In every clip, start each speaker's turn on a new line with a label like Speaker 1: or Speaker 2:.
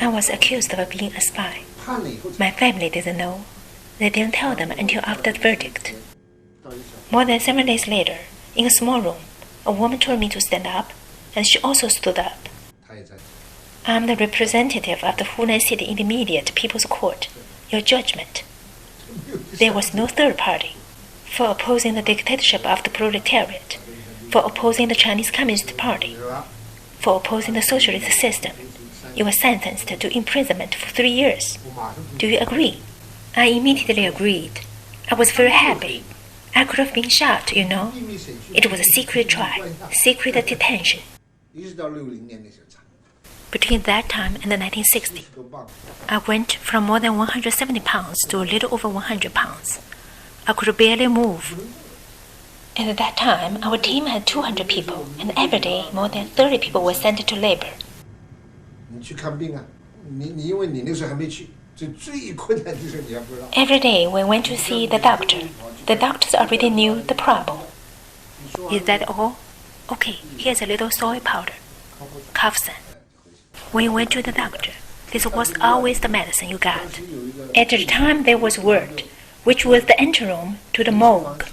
Speaker 1: I was accused of being a spy. My family didn't know. They didn't tell them until after the verdict. More than 7 days later, in a small room, a woman told me to stand up, and she also stood up. I'm the representative of the Hunan City Intermediate People's Court. Your judgment. There was no third party. For opposing the dictatorship of the proletariat, for opposing the Chinese Communist Party, for opposing the socialist system, you were sentenced to imprisonment for 3 years. Do you agree? I immediately agreed. I was very happy. I could have been shot, you know. It was a secret trial, secret detention. Between that time and the 1960s, I went from more than 170 pounds to a little over 100 pounds. I could barely move. At that time, our team had 200 people, and every day more than 30 people were sent to labor. Every day we went to see the doctor. The doctors already knew the problem. Is that all? Okay, here's a little soy powder. Cough-san. When you went to the doctor, this was always the medicine you got. At the time there was word, which was the anteroom to the morgue.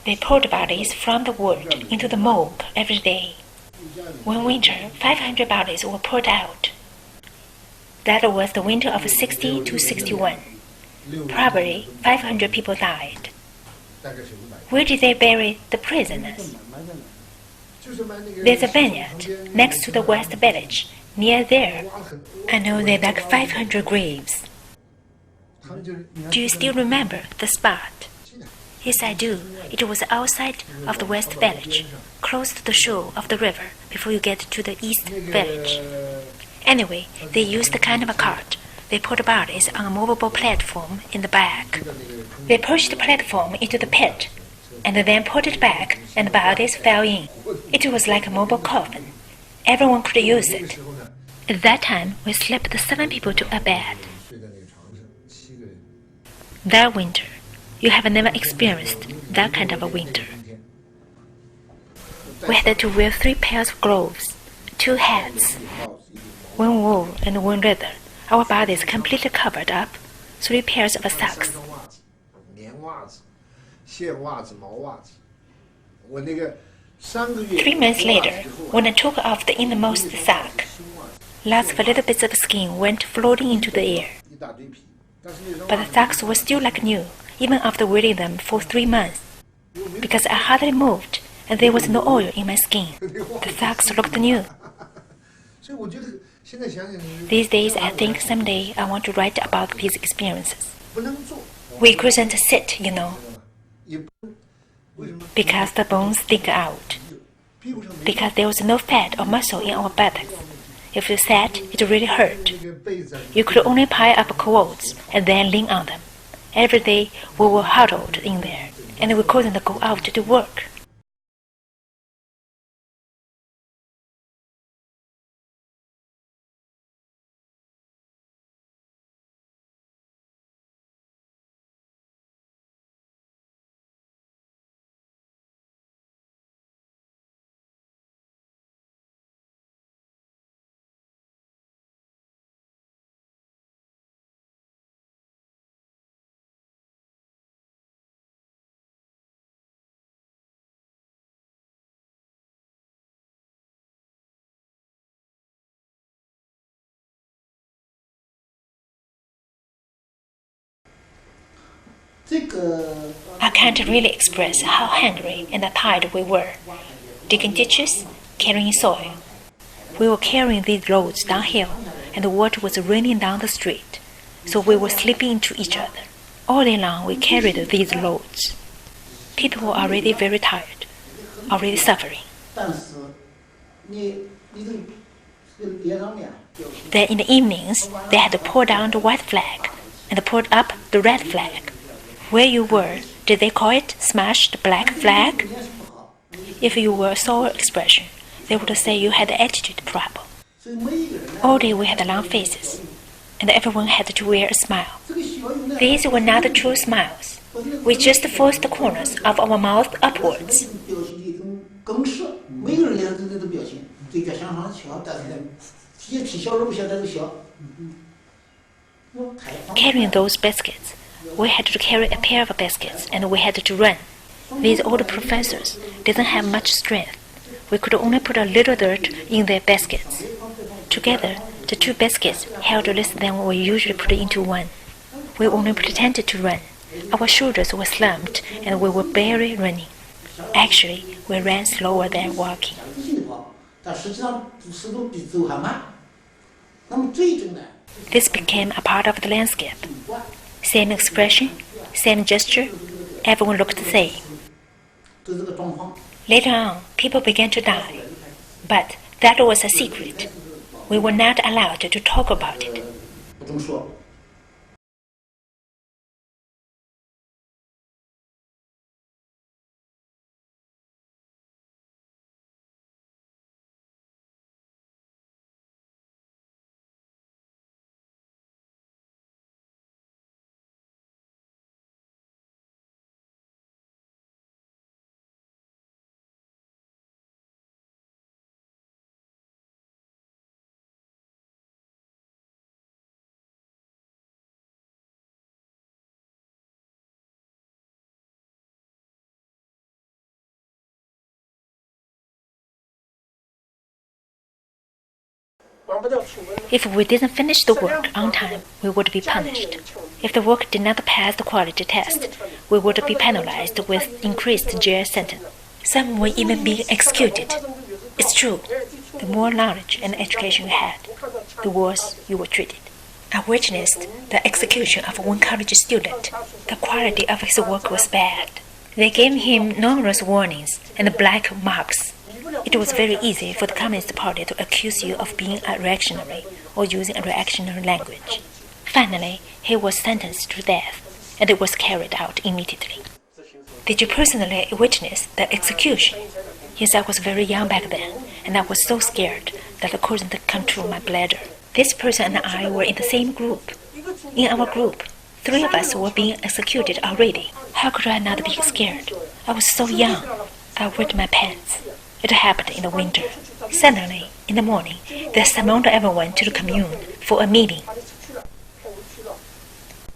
Speaker 1: They poured bodies from the ward into the morgue every day. One winter, 500 bodies were poured out. That was the winter of 60 to 61. Probably 500 people died. Where did they bury the prisoners? There's a vineyard next to the West Village. Near there, I know there are like 500 graves. Do you still remember the spot? Yes, I do. It was outside of the West Village, close to the shore of the river before you get to the East Village. Anyway, they used a kind of a cart. They put the bodies on a movable platform in the back. They pushed the platform into the pit, and then put it back, and the bodies fell in. It was like a mobile coffin. Everyone could use it. At that time, we slept 7 people to a bed. That winter, you have never experienced that kind of a winter. We had to wear 3 pairs of gloves, 2 hats, 1 wool and 1 leather. Our bodies completely covered up, 3 pairs of socks. 3 months later, when I took off the innermost sock, lots of little bits of skin went floating into the air. But the socks were still like new, even after wearing them for 3 months. Because I hardly moved, and there was no oil in my skin. The socks looked new. These days, I think someday I want to write about these experiences. We couldn't sit, you know, because the bones stick out. Because there was no fat or muscle in our buttocks. If you sat, it really hurt. You could only pile up clothes and then lean on them. Every day we were huddled in there, and we couldn't go out to work. I can't really express how hungry and tired we were. Digging ditches, carrying soil. We were carrying these loads downhill, and the water was raining down the street, so we were slipping into each other. All day long we carried these loads. People were already very tired, already suffering. Then in the evenings, they had to pull down the white flag and pull up the red flag. Where you were, did they call it smash the black flag? If you were a sour expression, they would say you had an attitude problem. All day we had long faces, and everyone had to wear a smile. These were not true smiles. We just forced the corners of our mouth upwards. Carrying those baskets, we had to carry a pair of baskets and we had to run. These old professors didn't have much strength. We could only put a little dirt in their baskets. Together, the two baskets held less than we usually put into one. We only pretended to run. Our shoulders were slumped and we were barely running. Actually, we ran slower than walking. This became a part of the landscape. Same expression, same gesture, everyone looked the same. Later on, people began to die. But that was a secret. We were not allowed to talk about it. If we didn't finish the work on time, we would be punished. If the work did not pass the quality test, we would be penalized with increased jail sentence. Some were even being executed. It's true, the more knowledge and education you had, the worse you were treated. I witnessed the execution of one college student. The quality of his work was bad. They gave him numerous warnings and black marks. It was very easy for the Communist Party to accuse you of being a reactionary or using a reactionary language. Finally, he was sentenced to death, and it was carried out immediately. Did you personally witness the execution? Yes, I was very young back then, and I was so scared that I couldn't control my bladder. This person and I were in the same group. In our group, 3 of us were being executed already. How could I not be scared? I was so young. I wet my pants. It happened in the winter. Suddenly, in the morning, they summoned everyone to the commune for a meeting.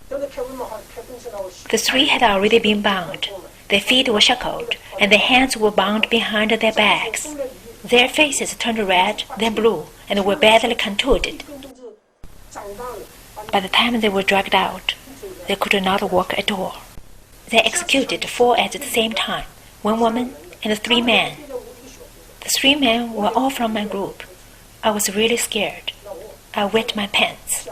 Speaker 1: The 3 had already been bound. Their feet were shackled, and their hands were bound behind their backs. Their faces turned red, then blue, and were badly contorted. By the time they were dragged out, they could not walk at all. They executed 4 at the same time, 1 woman and 3 men. The 3 men were all from my group. I was really scared. I wet my pants.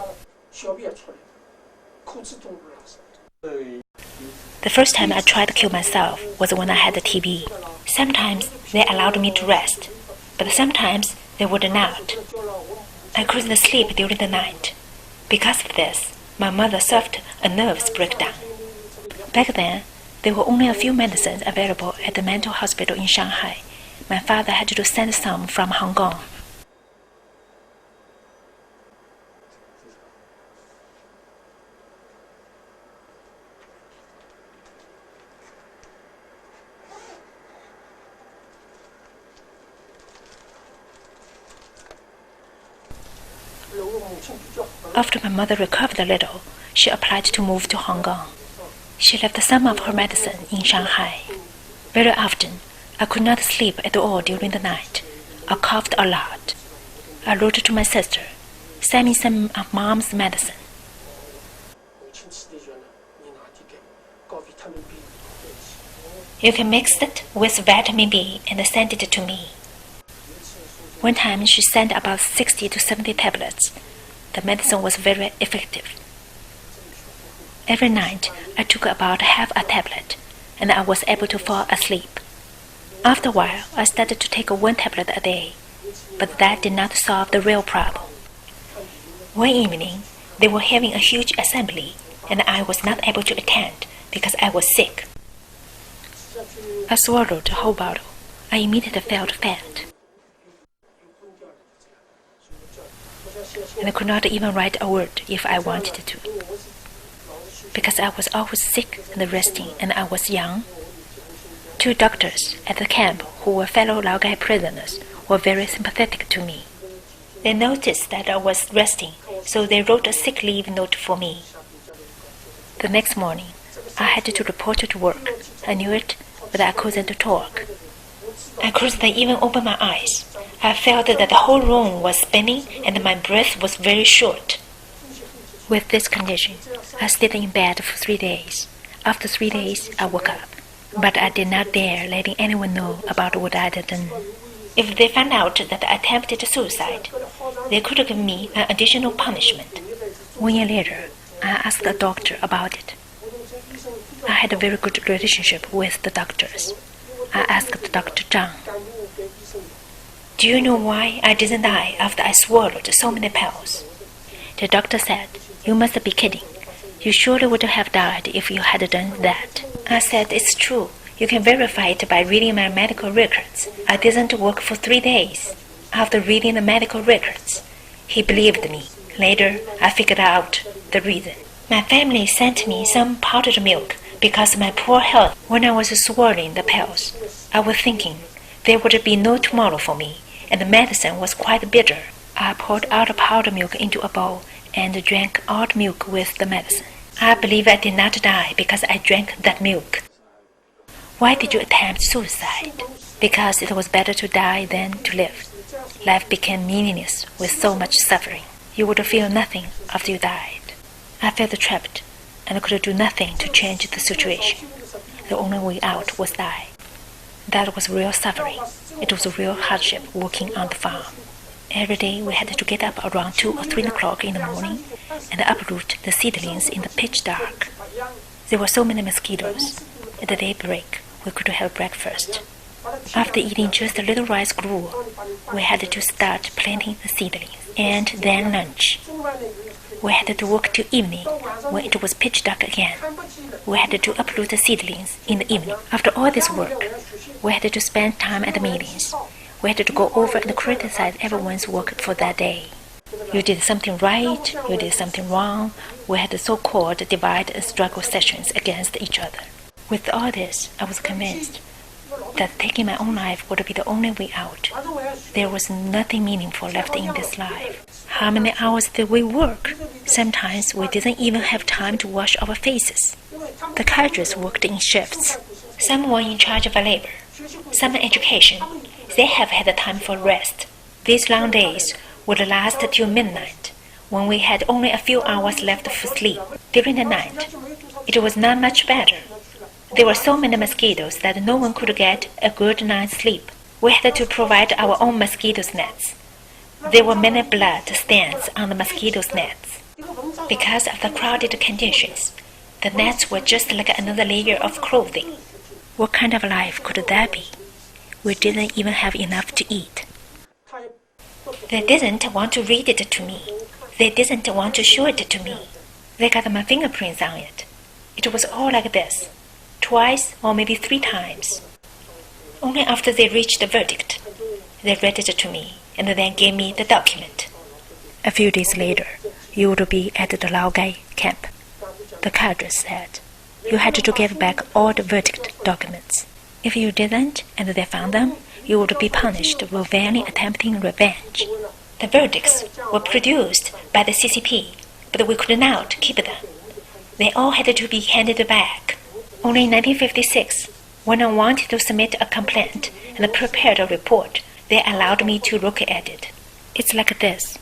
Speaker 1: The first time I tried to kill myself was when I had the TB. Sometimes they allowed me to rest, but sometimes they would not. I couldn't sleep during the night. Because of this, my mother suffered a nervous breakdown. Back then, there were only a few medicines available at the mental hospital in Shanghai. My father had to send some from Hong Kong. After my mother recovered a little, she applied to move to Hong Kong. She left some of her medicine in Shanghai. Very often, I could not sleep at all during the night. I coughed a lot. I wrote to my sister, "Send me some of Mom's medicine." You can mix it with vitamin B and send it to me. One time she sent about 60 to 70 tablets. The medicine was very effective. Every night, I took about half a tablet, and I was able to fall asleep. After a while, I started to take 1 tablet a day, but that did not solve the real problem. One evening, they were having a huge assembly, and I was not able to attend because I was sick. I swallowed the whole bottle. I immediately felt fat. And I could not even write a word if I wanted to. Because I was always sick and resting, and I was young. 2 doctors at the camp who were fellow Laogai prisoners were very sympathetic to me. They noticed that I was resting, so they wrote a sick leave note for me. The next morning, I had to report to work. I knew it, but I couldn't talk. I couldn't even open my eyes. I felt that the whole room was spinning and my breath was very short. With this condition, I stayed in bed for 3 days. After 3 days, I woke up, but I did not dare letting anyone know about what I had done. If they found out that I attempted suicide, they could give me an additional punishment. 1 year later, I asked a doctor about it. I had a very good relationship with the doctors. I asked Dr. Zhang, "Do you know why I didn't die after I swallowed so many pills?" The doctor said, "You must be kidding. You surely would have died if you had done that." I said, "It's true. You can verify it by reading my medical records. I didn't work for 3 days." After reading the medical records, he believed me. Later, I figured out the reason. My family sent me some powdered milk because of my poor health. When I was swallowing the pills, I was thinking there would be no tomorrow for me, and the medicine was quite bitter. I poured out the powdered milk into a bowl and drank all the milk with the medicine. I believe I did not die because I drank that milk. Why did you attempt suicide? Because it was better to die than to live. Life became meaningless with so much suffering. You would feel nothing after you died. I felt trapped and could do nothing to change the situation. The only way out was die. That was real suffering. It was a real hardship working on the farm. Every day we had to get up around 2 or 3 o'clock in the morning and uproot the seedlings in the pitch dark. There were so many mosquitoes. At the daybreak, we could have breakfast. After eating just a little rice gruel, we had to start planting the seedlings, and then lunch. We had to work till evening, when it was pitch dark again. We had to uproot the seedlings in the evening. After all this work, we had to spend time at the meetings. We had to go over and criticize everyone's work for that day. You did something right, you did something wrong. We had so-called divide and struggle sessions against each other. With all this, I was convinced that taking my own life would be the only way out. There was nothing meaningful left in this life. How many hours did we work? Sometimes we didn't even have time to wash our faces. The cadres worked in shifts. Some were in charge of labor, some education. They have had time for rest. These long days would last till midnight, when we had only a few hours left for sleep. During the night, it was not much better. There were so many mosquitoes that no one could get a good night's sleep. We had to provide our own mosquito nets. There were many blood stains on the mosquito nets. Because of the crowded conditions, the nets were just like another layer of clothing. What kind of life could that be? We didn't even have enough to eat. They didn't want to read it to me. They didn't want to show it to me. They got my fingerprints on it. It was all like this. Twice or maybe 3 times. Only after they reached the verdict, they read it to me and then gave me the document. A few days later, you would be at the Laogai camp. The cadre said, you had to give back all the verdict documents. If you didn't and they found them, you would be punished for vainly attempting revenge. The verdicts were produced by the CCP, but we could not keep them. They all had to be handed back. Only in 1956, when I wanted to submit a complaint and prepared a report, they allowed me to look at it. It's like this.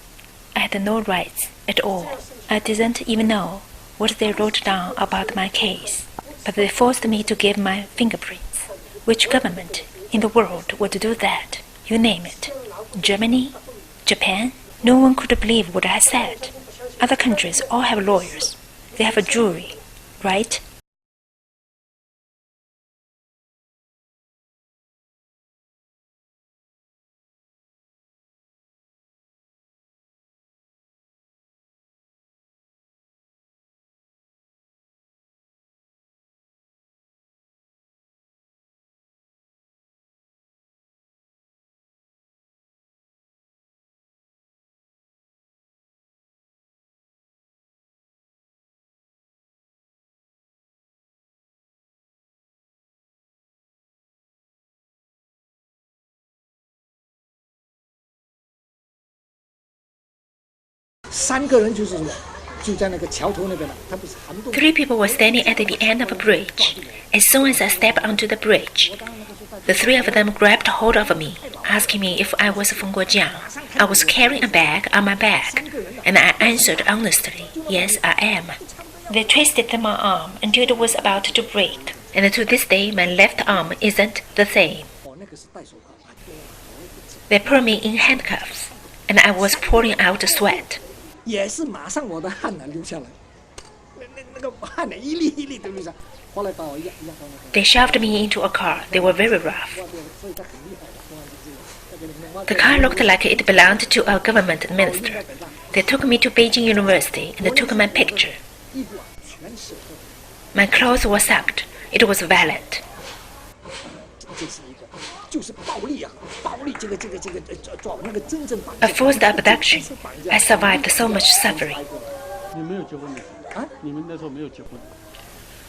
Speaker 1: I had no rights at all. I didn't even know what they wrote down about my case, but they forced me to give my fingerprints. Which government in the world would do that? You name it. Germany? Japan? No one could believe what I said. Other countries all have lawyers. They have a jury, right? Three people were standing at the end of a bridge. As soon as I stepped onto the bridge, the three of them grabbed hold of me, asking me if I was Feng Guojiang. I was carrying a bag on my back, and I answered honestly, yes, I am. They twisted my arm until it was about to break, and to this day my left arm isn't the same. They put me in handcuffs, and I was pouring out sweat. They shoved me into a car. They were very rough. The car looked like it belonged to a government minister. They took me to Beijing University and took my picture. My clothes were sucked. It was violent. A forced abduction. I survived so much suffering.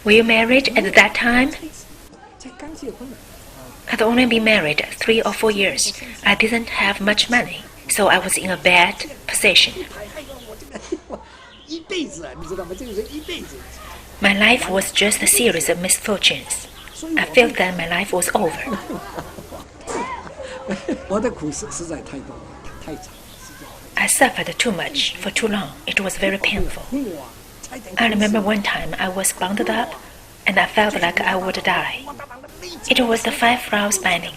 Speaker 1: Were you married at that time? I'd only been married 3 or 4 years. I didn't have much money, so I was in a bad position. My life was just a series of misfortunes. I felt that my life was over. I suffered too much for too long. It was very painful. I remember one time I was bound up and I felt like I would die. It was the 5 rounds binding.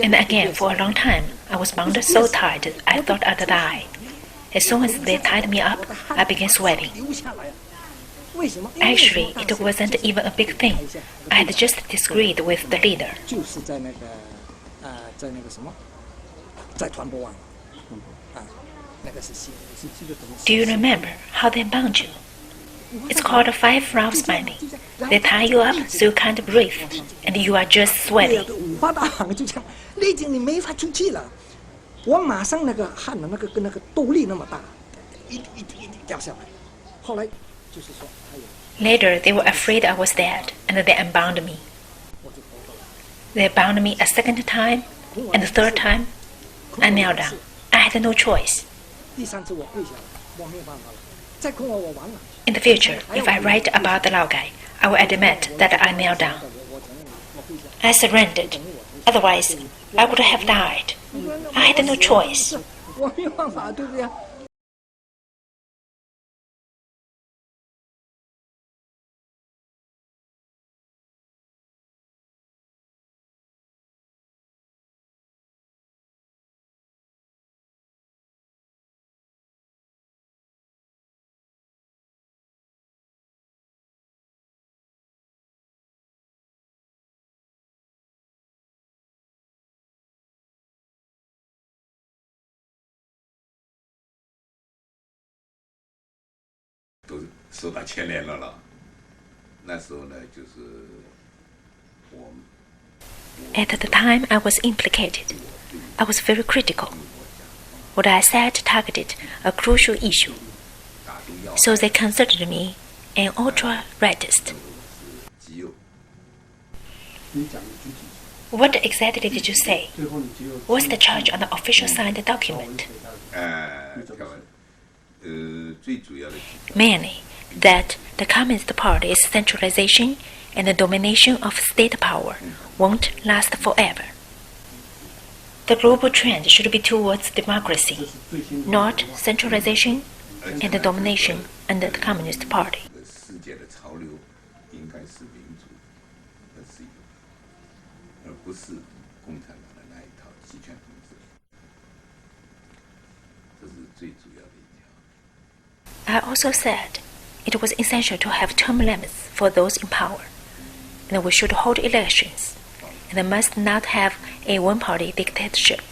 Speaker 1: And again, for a long time, I was bound so tight I thought I'd die. As soon as they tied me up, I began sweating. Actually, it wasn't even a big thing. I had just disagreed with the leader. Do you remember how they bound you? It's called a 5 rounds binding. They tie you up so you can't breathe, and you are just sweating. Later, they were afraid I was dead, and they unbound me. They bound me a second time, and the third time, I knelt down. I had no choice. In the future, if I write about the Laogai, I will admit that I knelt down. I surrendered. Otherwise, I would have died. I had no choice. At the time I was implicated, I was very critical. What I said targeted a crucial issue, so they considered me an ultra-rightist. What exactly did you say? What's the charge on the official signed document? Mainly, that the Communist Party's centralization and the domination of state power won't last forever. The global trend should be towards democracy, not centralization and the domination under the Communist Party. I also said it was essential to have term limits for those in power, and we should hold elections, and must not have a one-party dictatorship.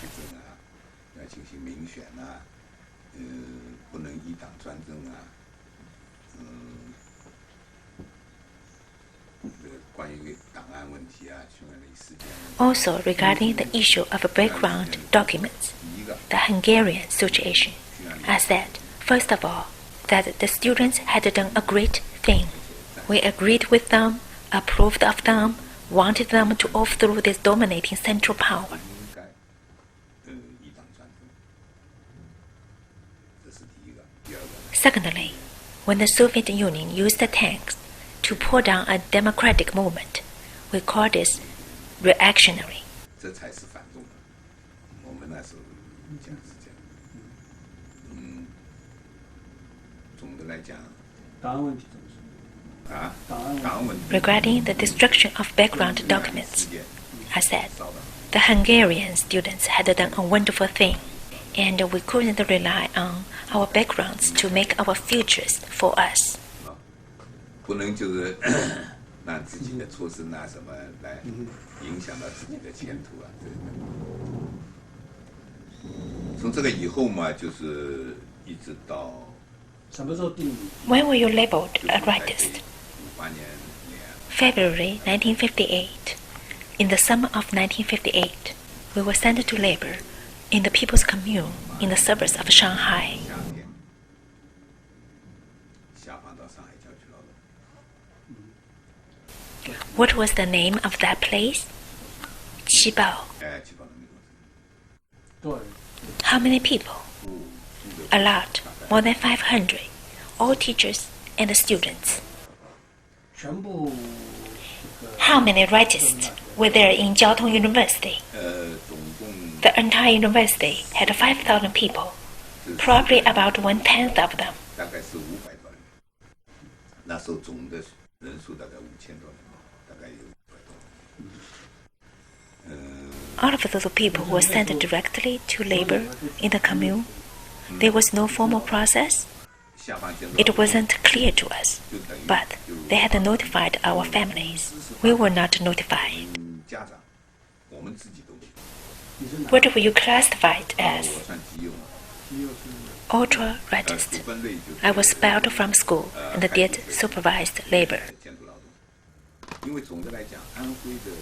Speaker 1: Also, regarding the issue of background documents, the Hungarian situation, I said, first of all, that the students had done a great thing. We agreed with them, approved of them, wanted them to overthrow this dominating central power. Secondly, when the Soviet Union used the tanks to pull down a democratic movement, we call this reactionary.
Speaker 2: 这才是反动的。我们那时候讲是这样。总的来讲，
Speaker 3: 档案问题怎么说？档案问题。
Speaker 1: Regarding the destruction of background documents, I said, the Hungarian students had done a wonderful thing, and we couldn't rely on our backgrounds to make our futures for us.
Speaker 2: 不能就是让自己的出身啊什么来影响到自己的前途啊。从这个以后嘛，就是一直到。
Speaker 3: 什么时候定义？
Speaker 1: When were you labeled a rightist?
Speaker 2: 58年。
Speaker 1: February 1958. In the summer of 1958, we were sent to labor in the People's Commune in the suburbs of Shanghai.
Speaker 2: 下放到上海郊区劳动。
Speaker 1: What was the name of that place? Qibao.
Speaker 2: 七宝农民公司。
Speaker 1: How many people? A lot, more than 500, all teachers and students.
Speaker 3: 全部。
Speaker 1: How many rightists were there in Jiaotong University? The entire university had 5,000 people, probably about 1/10 of them.
Speaker 2: 大概是500多人。那时候总的人数大概5000多人，大概有500多人。
Speaker 1: All of those people were sent directly to labor in the commune. There was no formal process. It wasn't clear to us, but they had notified our families. We were not notified. What were you classified as? Ultra rightist. I was expelled from school and did supervised labor.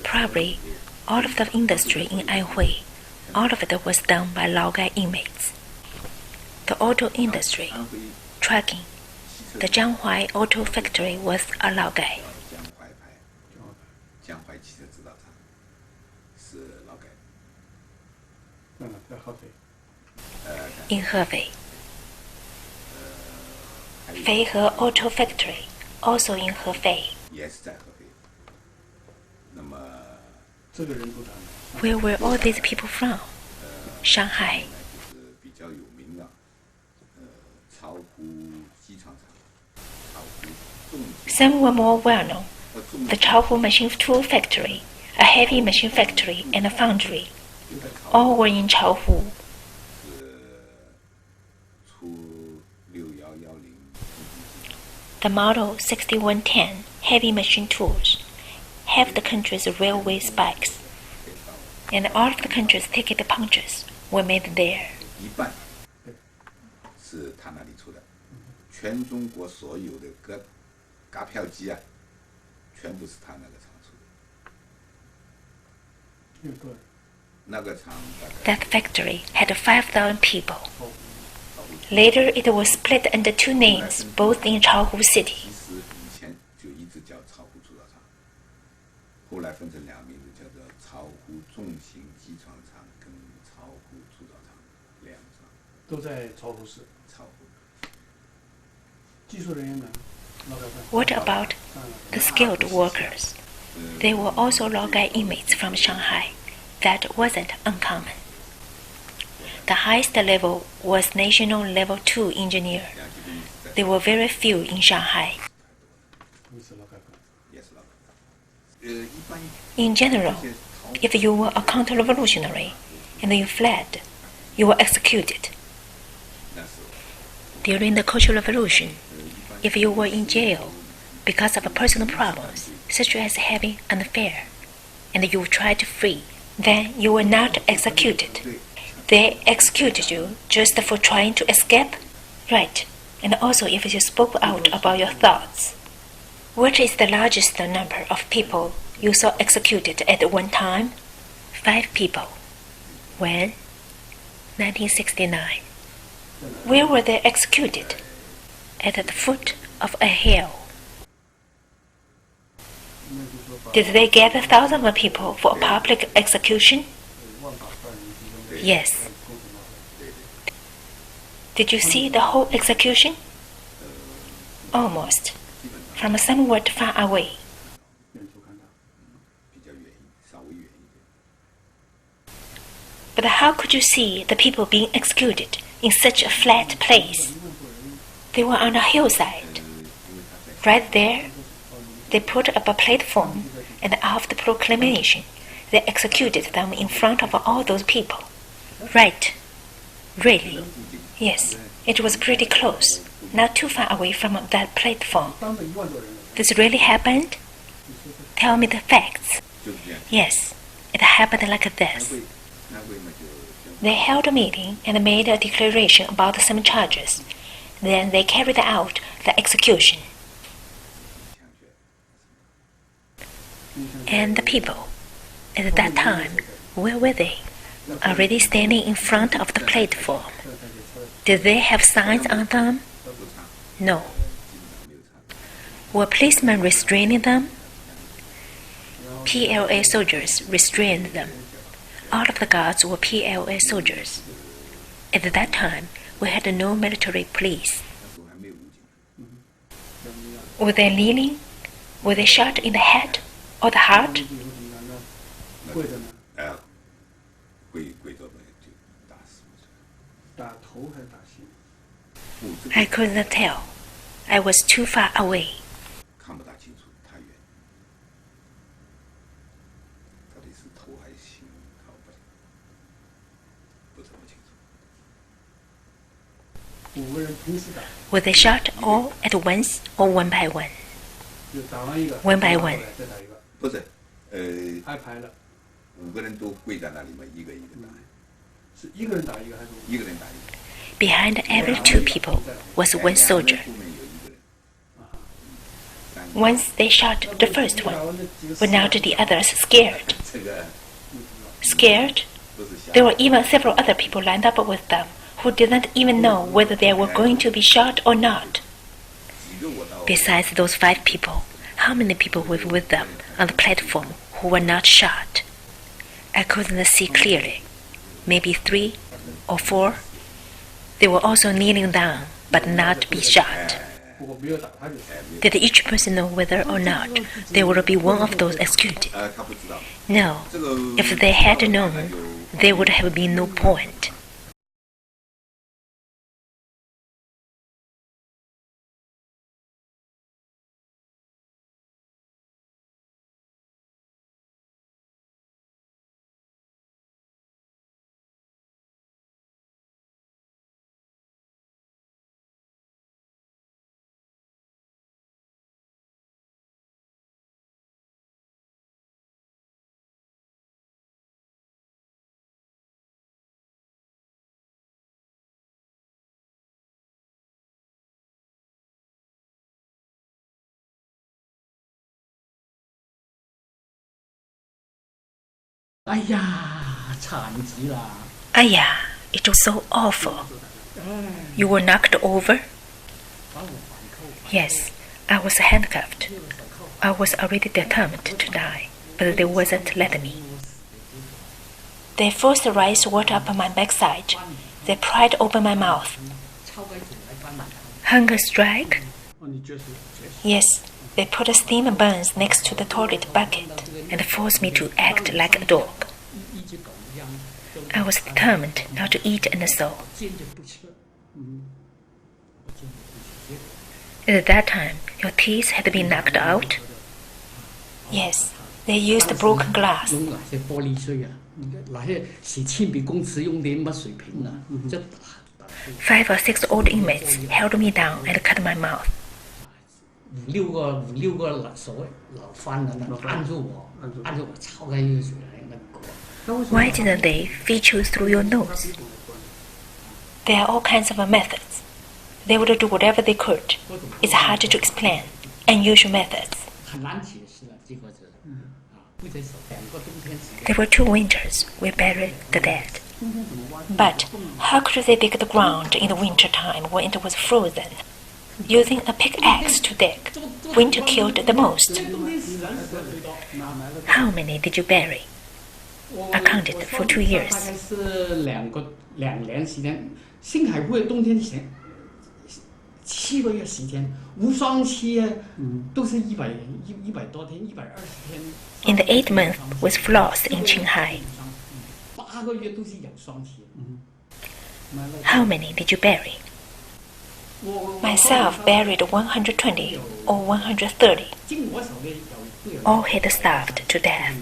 Speaker 1: Probably all of the industry in Anhui, all of it was done by Laogai inmates. The auto industry, trucking, the Jianghuai auto factory was a Laogai. In Hebei. Feihe Auto Factory, also in Hefei. Where were all these people from? Shanghai. Some were more well known. The Chaohu Machine Tool Factory, a heavy machine factory and a foundry. All were in Chaohu. The Model 6110 heavy machine tools have the country's railway spikes, and all of the country's ticket punches were made there.
Speaker 2: 是他那里出的，全中国所有的嘎票机啊，全部是他那个厂出的。那个厂大概
Speaker 1: That factory had 5,000 people. Later, it was split into two names, both in Chaohu City.
Speaker 2: 其实以前就一直叫巢湖铸造厂，后来分成两个名字，叫做巢湖重型机床厂跟巢湖铸造厂两厂。
Speaker 3: 都在巢湖市。
Speaker 2: 巢湖。
Speaker 3: 技术人员呢？
Speaker 1: What about the skilled workers? They were also Laogai inmates from Shanghai. That wasn't uncommon. The highest level was National Level 2 engineer. There were very few in Shanghai. In general, if you were a counter-revolutionary and you fled, you were executed. During the Cultural Revolution, if you were in jail because of personal problems, such as having an affair, and you tried to flee, then you were not executed. They executed you just for trying to escape? Right, and also if you spoke out about your thoughts. What is the largest number of people you saw executed at one time? 5 people. When? 1969. Where were they executed? At the foot of a hill. Did they gather thousands of people for a public execution? Yes. Did you see the whole execution? almost, from somewhat far away. But how could you see the people being executed in such a flat place? They were on a hillside. Right there, they put up a platform, and after proclamation, they executed them in front of all those people. Right. Really? Yes, it was pretty close, not too far away from that platform. This really happened? Tell me the facts. Yes, it happened like this. They held a meeting and made a declaration about some charges. Then they carried out the execution. And the people, at that time, where were they? Already standing in front of the platform. Did they have signs on them? No. Were policemen restraining them? PLA soldiers restrained them. All of the guards were PLA soldiers. At that time, we had no military police. Were they kneeling? Were they shot in the head or the heart? I could not tell. I was too far away. Were they shot all at once or one by one? One by one. Behind every two people was one soldier. Once they shot the first one, but now the others scared. Scared? There were even several other people lined up with them who didn't even know whether they were going to be shot or not. Besides those 5 people, how many people were with them on the platform who were not shot? I couldn't see clearly. Maybe 3 or 4. They were also kneeling down, but not be shot. Did each person know whether or not they would be one of those executed? No. If they had known, there would have been no point. Ayah, it was so awful. You were knocked over? Yes, I was handcuffed. I was already determined to die, but they wasn't letting me. They forced rice water up my backside. They pried open my mouth. Hunger strike? Yes, they put steam buns next to the toilet bucket and forced me to act like a dog. I was determined not to eat and so. At that time, your teeth had been knocked out? Yes, they used broken glass. 5 or 6 old inmates held me down and cut my mouth.
Speaker 3: 5個所謂流犯人按住我抄開呢個水嚟那個。
Speaker 1: Why didn't they feed you through your nose? There are all kinds of methods. They would do whatever they could. It's hard to explain. Unusual methods. There were 2 winters we buried the dead. But how could they dig the ground in the winter time when it was frozen? Using a pickaxe to dig, winter killed the most. How many did you bury? I counted for 2 years.
Speaker 3: 大概是2年时间。新海湖的冬天7个月时间，无双期都是100多天，120天。
Speaker 1: In the 8th month was flossed in Qinghai.
Speaker 3: 8个月都是有双期。
Speaker 1: How many did you bury? Myself buried 120 or 130.
Speaker 3: 经我手的有
Speaker 1: All had starved to death.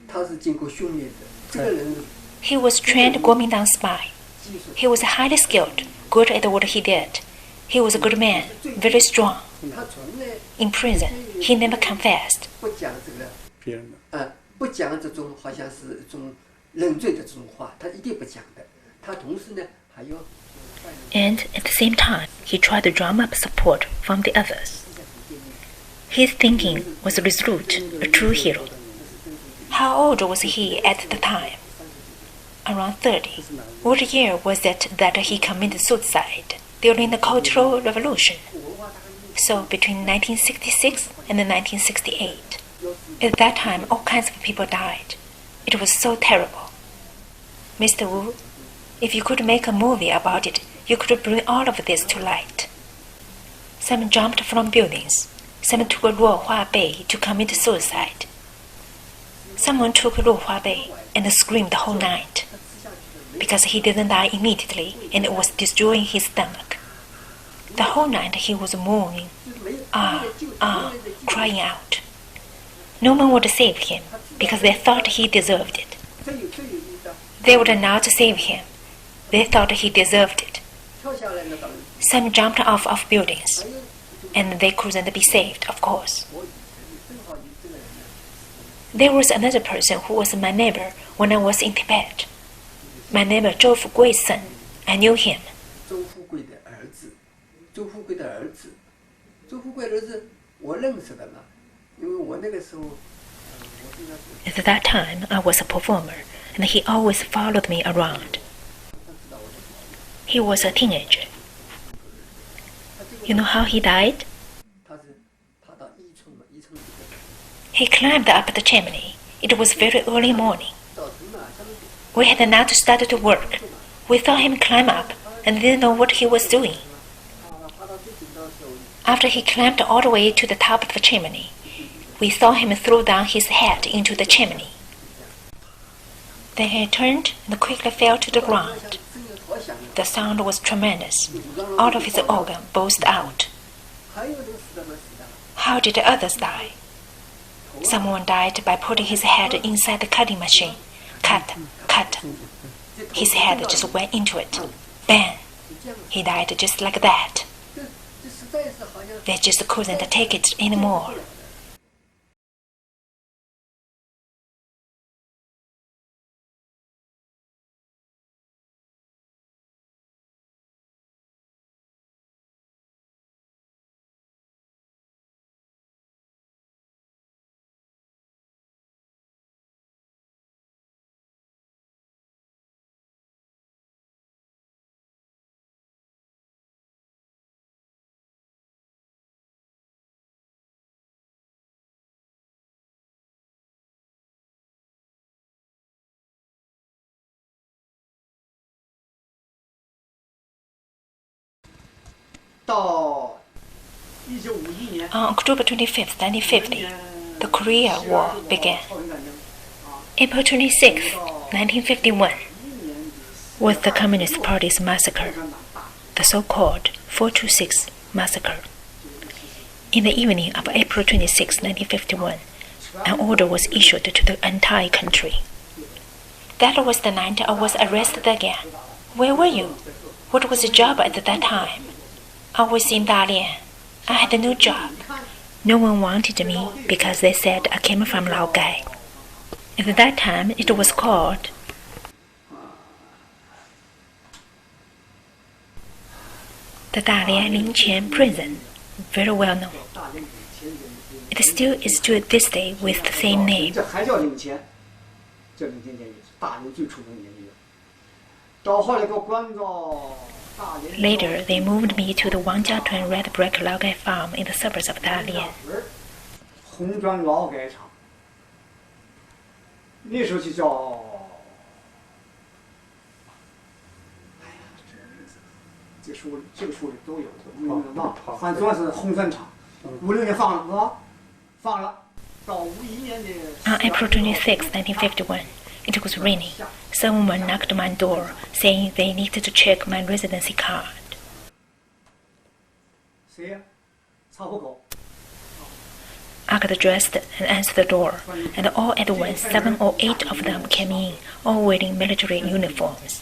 Speaker 4: 他是经过训练的，这个人。
Speaker 1: He was trained Kuomintang spy. He was highly skilled, good at what he did. He was a good man, very strong. In prison, he never confessed.
Speaker 4: 不讲这个，不讲这种好像是一种认罪的这种话，他一定不讲的。他同时呢还有。
Speaker 1: And at the same time, he tried to drum up support from the others. His thinking was resolute, a true hero. How old was he at the time? Around 30. What year was it that he committed suicide? During the Cultural Revolution. So between 1966 and 1968. At that time, all kinds of people died. It was so terrible. Mr. Wu, if you could make a movie about it, you could bring all of this to light. Some jumped from buildings. Some took Luohua Bay to commit suicide. Someone took Luohua Bay and screamed the whole night because he didn't die immediately and it was destroying his stomach. The whole night he was moaning, crying out. No one would save him because they thought he deserved it. They would not save him. They thought he deserved it. Some jumped off of buildings, and they couldn't be saved, of course. There was another person who was my neighbor when I was in Tibet. My neighbor Zhou Fugui's son. I knew him.
Speaker 4: 周富贵的儿子，周富贵的儿子，周富贵儿子我认识的嘛，因为我那个时候。
Speaker 1: At that time, I was a performer, and he always followed me around. He was a teenager. You know how he died? He climbed up the chimney. It was very early morning. We had not started to work. We saw him climb up and didn't know what he was doing. After he climbed all the way to the top of the chimney, we saw him throw down his head into the chimney. Then he turned and quickly fell to the ground. The sound was tremendous. All of his organ burst out. How did the others die? Someone died by putting his head inside the cutting machine. Cut, cut. His head just went into it. Bang! He died just like that. They just couldn't take it anymore. On October 25, 1950, the Korea War began. April 26, 1951, was the Communist Party's massacre, the so-called 426 massacre. In the evening of April 26, 1951, an order was issued to the entire country. That was the night I was arrested again. Where were you? What was your job at that time? I was in Dalian. I had no job. No one wanted me because they said I came from Laogai. At that time, it was called the Dalian Lingqian prison, very well known. It still is to this day with the same name. Later, they moved me to the Wangjiatuan Red Brick Laogai farm in the suburbs of Dalian. On April 26, 1951, it was raining. Someone knocked on my door, saying they needed to check my residency card. I got dressed and answered the door, and all at once 7 or 8 of them came in, all wearing military uniforms,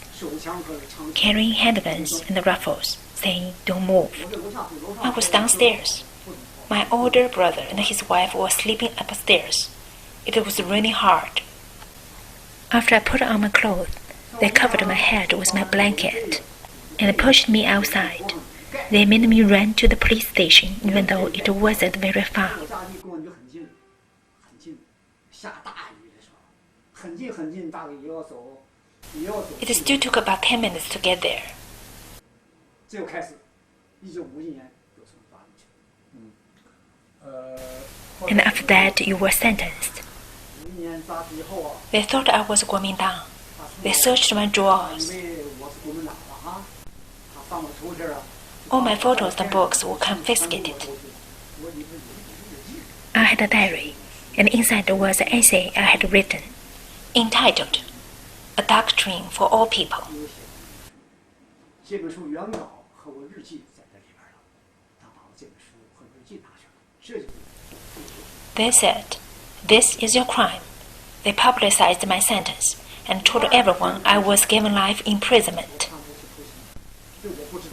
Speaker 1: carrying handguns and rifles, saying, "Don't move." I was downstairs. My older brother and his wife were sleeping upstairs. It was raining hard. After I put on my clothes, they covered my head with my blanket and pushed me outside. They made me run to the police station, even though it wasn't very far. It still took about 10 minutes to get there. And after that, you were sentenced. They thought I was Kuomintang. They searched my drawers. All my photos and books were confiscated. I had a diary, and inside was an essay I had written, entitled "A Doctrine for All People." They said, "This is your crime." They publicized my sentence and told everyone I was given life imprisonment.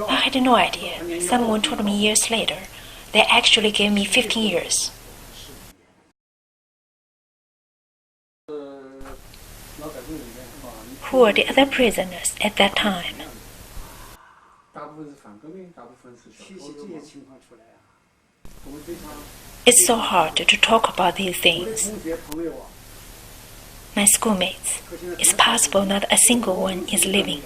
Speaker 1: I had no idea. Someone told me years later they actually gave me 15 years. Who were the other prisoners at that time? It's so hard to talk about these things. My schoolmates, it's possible not a single one is living.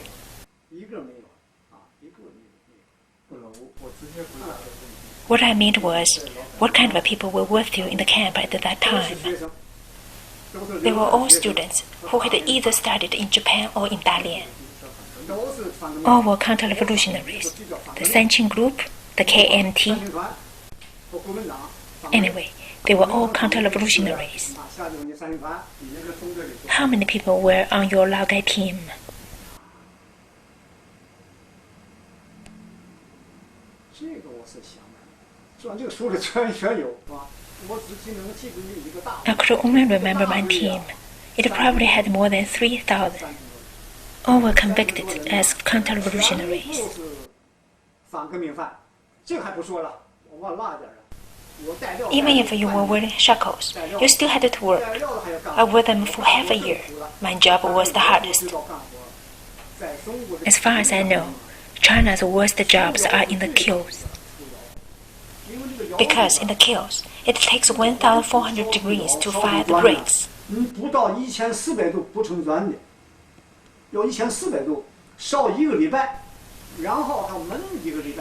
Speaker 1: What I meant was, what kind of people were with you in the camp at that time? They were all students who had either studied in Japan or in Dalian. All were counter-revolutionaries, the Sanqing group, the KMT. Anyway, they were all counter-revolutionaries. How many people were on your Laogai team? I could only remember my team. It probably had more than 3,000. All were convicted as counter-revolutionaries. Even if you were wearing shackles, you still had to work. I wore them for half a year. My job was the hardest. As far as I know, China's worst jobs are in the kilns. Because in the kilns, it takes 1,400 degrees to fire the bricks.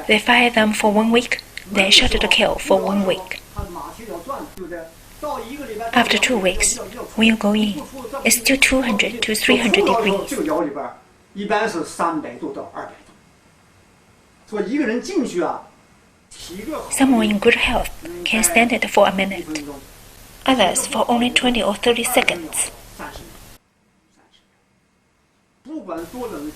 Speaker 1: They fire them for 1 week, then shut the kiln for 1 week. After 2 weeks, when you go in, it's still 200 to 300 degrees. Someone in good health can stand it for a minute, others for only 20 or 30 seconds.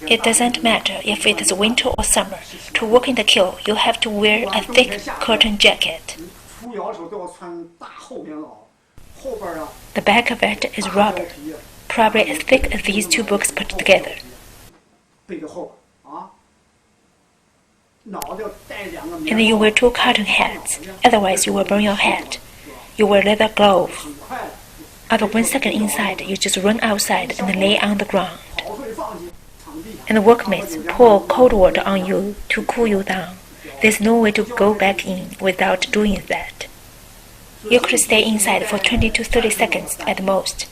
Speaker 1: It doesn't matter if it is winter or summer. To work in the kiln, you have to wear a thick cotton jacket. The back of it is rubber, probably as thick as these 2 books put together. And you wear 2 cotton hats, otherwise you will burn your head. You wear leather gloves. After 1 second inside, you just run outside and lay on the ground. And the workmates pour cold water on you to cool you down. There's no way to go back in without doing that. You could stay inside for 20 to 30 seconds at most,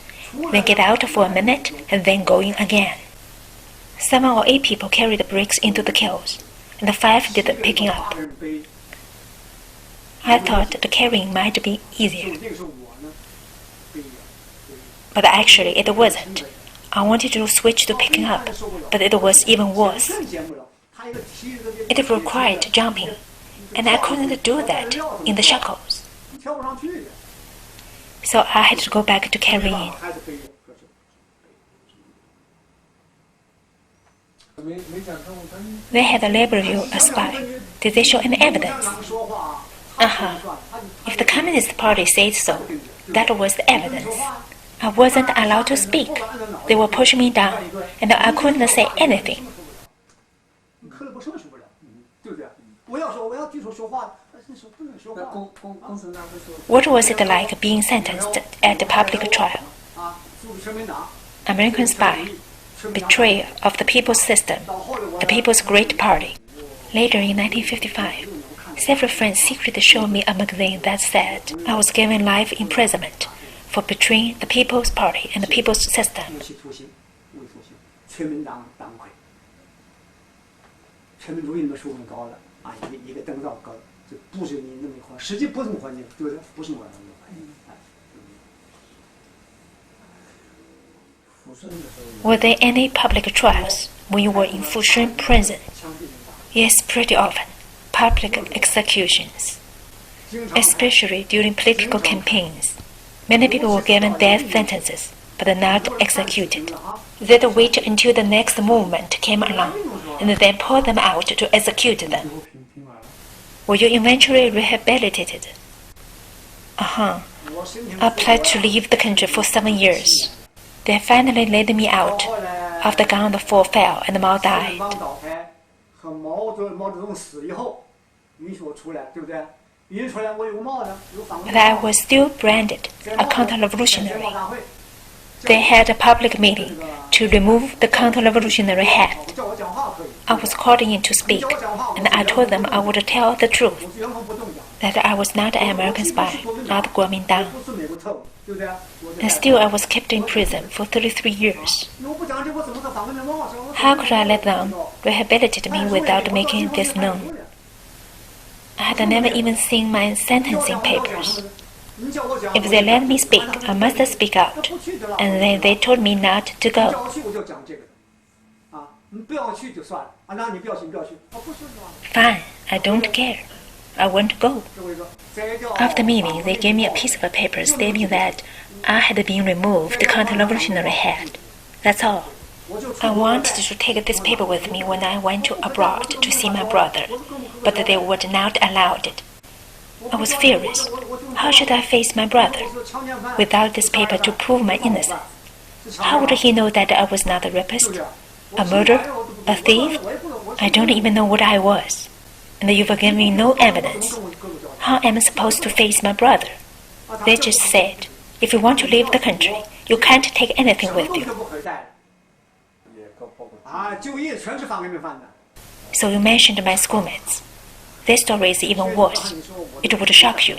Speaker 1: then get out for a minute and then go in again. 7 or 8 people carried the bricks into the kilns, and the 5 did the picking up. I thought the carrying might be easier, but actually it wasn't. I wanted to switch to picking up, but it was even worse. It required jumping, and I couldn't do that in the shackles. So I had to go back to carrying. They had labeled you a spy. Did they show any evidence? If the Communist Party said so, that was the evidence. I wasn't allowed to speak. They were pushing me down, and I couldn't say anything. What was it like being sentenced at a public trial? American spy, betrayer of the people's system, the people's great party. Later in 1955, several friends secretly showed me a magazine that said I was given life imprisonment for betraying the People's Party and the People's System. Were there any public trials when you were in Fushun prison? Yes, pretty often. Public executions, especially during political campaigns. Many people were given death sentences, but not executed. They'd wait until the next movement came along, and then pull them out to execute them. Were you eventually rehabilitated? I applied to leave the country for 7 years. They finally let me out after Gang the Four fell and Mao died. But I was still branded a counter-revolutionary. They had a public meeting to remove the counter-revolutionary hat. I was called in to speak, and I told them I would tell the truth, that I was not an American spy, not Kuomintang. And still I was kept in prison for 33 years. How could I let them rehabilitate me without making this known? I had never even seen my sentencing papers. If they let me speak, I must speak out. And then they told me not to go. Fine, I don't care. I won't go. After meeting, they gave me a piece of paper stating that I had been removed the counter-revolutionary hat. That's all. I wanted to take this paper with me when I went abroad to see my brother, but they would not allow it. I was furious. How should I face my brother without this paper to prove my innocence? How would he know that I was not a rapist, a murderer, a thief? I don't even know what I was. And you've given me no evidence. How am I supposed to face my brother? They just said, if you want to leave the country, you can't take anything with you. So you mentioned my schoolmates. Their story is even worse. It would shock you.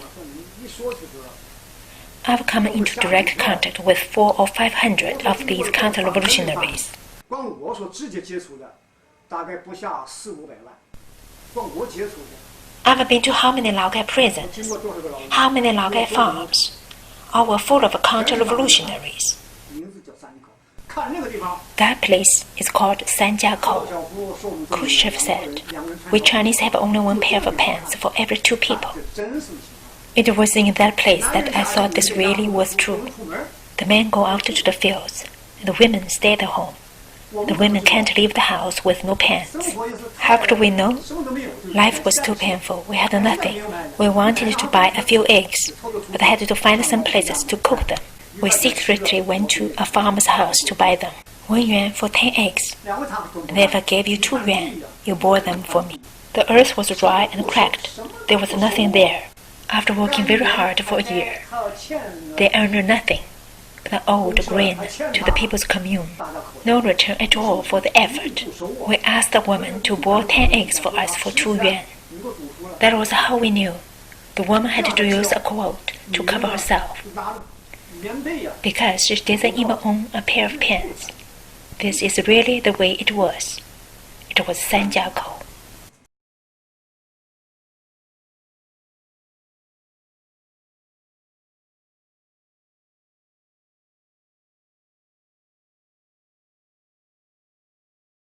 Speaker 1: I've come into direct contact with 400 or 500 of these counter-revolutionaries. I've been to how many Laogai prisons, how many Laogai farms, all were full of counter-revolutionaries. That place is called Sanjiakou. Khrushchev said, we Chinese have only 1 pair of pants for every 2 people. It was in that place that I thought this really was true. The men go out to the fields, and the women stay at home. The women can't leave the house with no pants. How could we know? Life was too painful. We had nothing. We wanted to buy a few eggs, but had to find some places to cook them. We secretly went to a farmer's house to buy them. 1 yuan for 10 eggs. And if I gave you 2 yuan, you bore them for me. The earth was dry and cracked. There was nothing there. After working very hard for a year, they earned nothing but an old grain to the people's commune. No return at all for the effort. We asked the woman to boil 10 eggs for us for 2 yuan. That was how we knew the woman had to use a quote to cover herself, because she didn't even own a pair of pants. This is really the way it was. It was 三家口.